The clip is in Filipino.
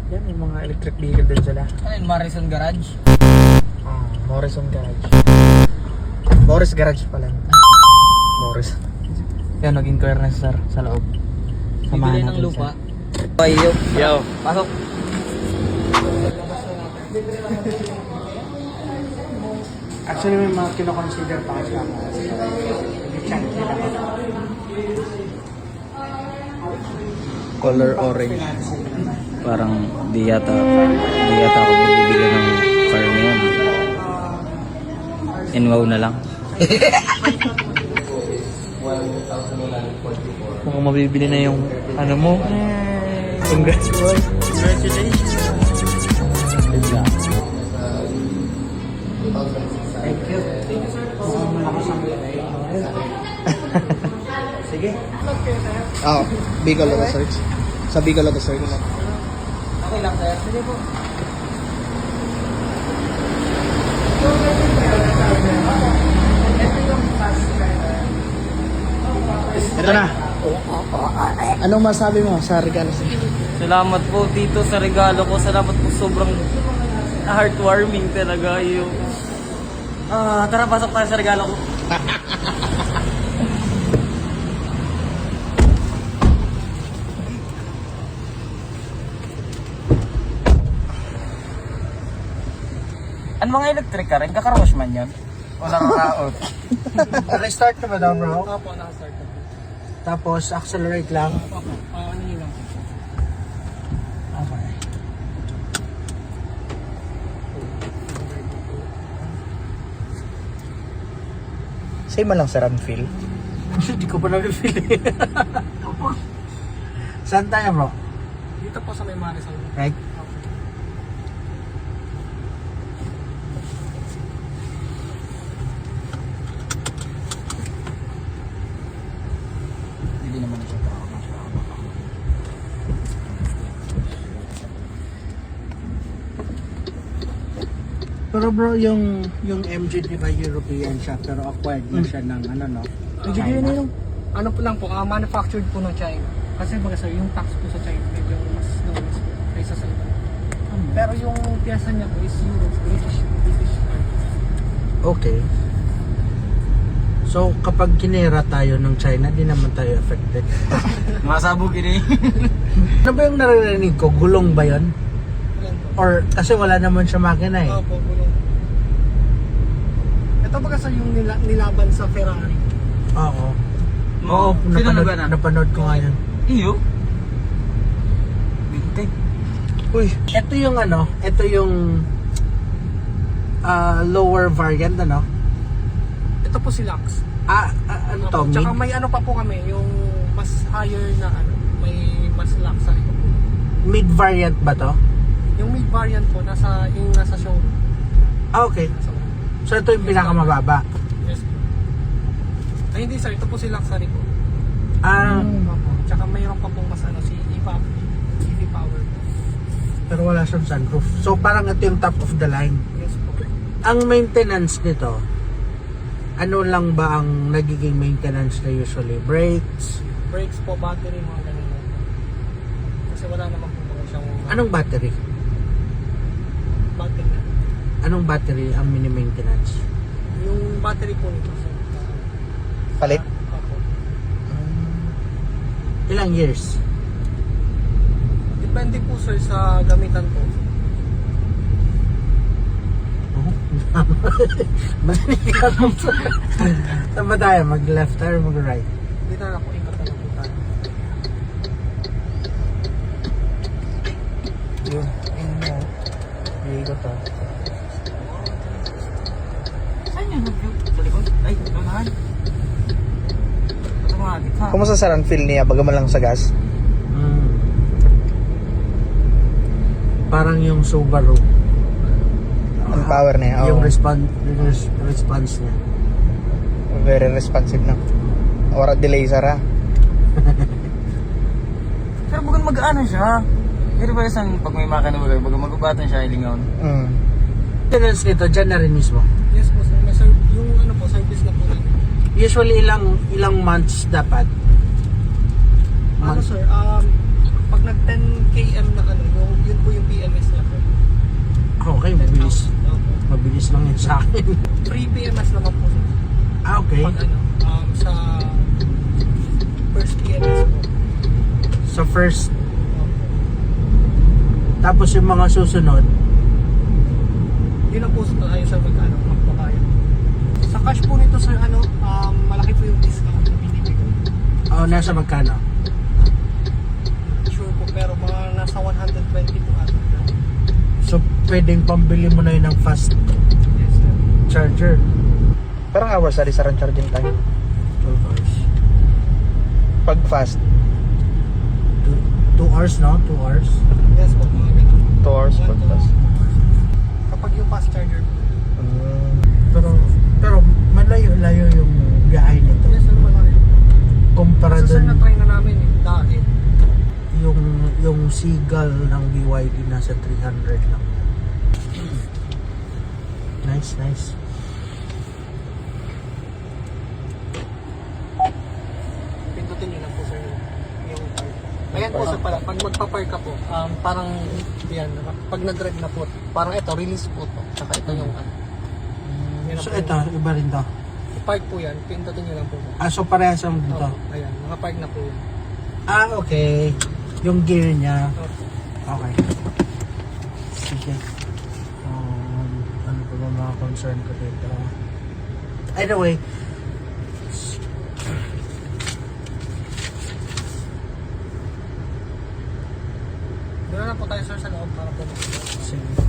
Yan, yung mga electric vehicle din sila. Ano yun, Morrison Garage? Morrison Garage. Morris Garage pala. Morris. Yan, nag-inquire na sir sa loob. Bibili ng lupa. Yo. Yo. Pasok. Actually, may mga kino-consider pa kasi ako. Check nila. Color orange. Parang di yata ako magbibili ng car na yan. Inwaw na lang. Kung mabibili na yung ano mo. Congrats boy. Congratulations. Good job. Thank you. Thank you sir. Malakas ang sige. Bicol Auto Search. Sa Bicol Auto Search. Okay lang sir. Sige po. Ito na. Anong masabi mo sa regalo? Salamat po dito sa regalo ko. Salamat po, sobrang heartwarming talaga yung... tara, pasok tayo sa regalo ko. Ano mga electric ka rin? Kakarawash man yun? O nakakaot? Restart na ba daw bro? Opo, nakastart na. Tapos accelerate lang. Opo, ano yun lang. Okay. Same man lang sa run feel. Hindi ko pa na-feel eh. Saan tayo bro? Dito po sa may Marisol. Right? Hindi naman siya Pero bro, yung MG di ba European siya pero acquired na siya ng ano no? China. Ano po lang po, manufactured po ng China. Kasi baga sir, yung tax po sa China medyo mas lowest po kaysa sa iba. Pero yung piyasa niya po is Europe, British. Okay. So kapag kinera tayo ng China, di naman tayo affected. Masabog ini. Ano ba yung naririnig ko? Gulong ba yun? Yan po. Or kasi wala naman siya makina eh. Opo, gulong. Ito baga sir yung nilaban sa Ferrari. Oo. Oo, Sino nagana? napanood ko nga yun. Iyo. Bintay. Uy, ito yung ano, ito yung lower variant ano? Ito po si Lux. Ano to? Opo, tsaka Mid, may ano pa po kami, yung mas higher na ano, may mas luxury po po. mid variant ba to? Yung mid variant po, nasa showroom. Okay. Nasa, So ito yung pinakamababa. yes po. Ay hindi sir, ito po si luxury po. Opo. Tsaka mayroon pa pong mas ano, si EV power po. Pero wala siyang sunroof. So parang ito yung top of the line. Yes po. Ang maintenance nito, ano lang ba ang nagiging maintenance na usually? Brakes? Brakes po, battery, mga ganun. Kasi wala naman po siyang Anong battery? battery na. Anong battery ang mini-maintenance? Yung battery po nito. So, Palit? opo. Ilang years? Depende po sir sa gamitan po. Saan ba tayo? Mag-left or mag-right? Dito na po, ikot na lang po tayo. Yun. Ayun mo. Iikot to. Saan yun? Sa likod? Ay, unahan. Ito mga gitna. Kumusta sa run feel niya? Baga man lang sa gas? Parang yung Subaru. Ang power niya. Yung Oh, response niya. very responsive na. Ora delay sara. Pero bagang mag-ano siya. Pero ba isang pag may makina bagang magubatan siya, ilingaw. Maintenance nito, dyan na rin mismo. Yes po sir, may yung ano po, service na po natin. Usually ilang months dapat? Ano sir, pag nag 10 km na ano, yun po yung sa akin. Free PMS naman po. Ah, okay. Pag ano, sa first PMS po. Sa first. Tapos yung mga susunod, Yun ang po tayo sa magbabayad. Sa cash po nito sir, malaki po yung discount na binibigay. nasa magkano? Sure po, pero mga nasa 120 po ata. So, pwedeng pambili mo na yun ng fast Yes sir. charger. Parang hours sa run charging time. 12 hours. Pag fast, 2 hours, no? 2 hours. Yes po, mga ganun. 2 hours pag fast. Kapag yung fast charger po. Pero malayo-layo yung biyahe nito. Yes sir, malaki. Kumpara Kasi sir, dun, na-try na namin dahil. yung Seagull ng BYD nasa 300 lang. Nice, nice. Pindutin nyo lang po sir yung park. Ayan po sir pala, pag magpa-park ka po, parang yan, pag nag-drive na po, parang ito, release po to. Tsaka ito yung yan So po. ito, iba rin to. Park po yan, pindutin nyo lang po. So parehas ang dito. Opo, ayan, naka-park na po yan. Okay. Yung gear niya. Opo. Okay. Sige. Ano pa ba mga concern ko dito? Anyway, Doon na lang po tayo sir sa loob para po. sige.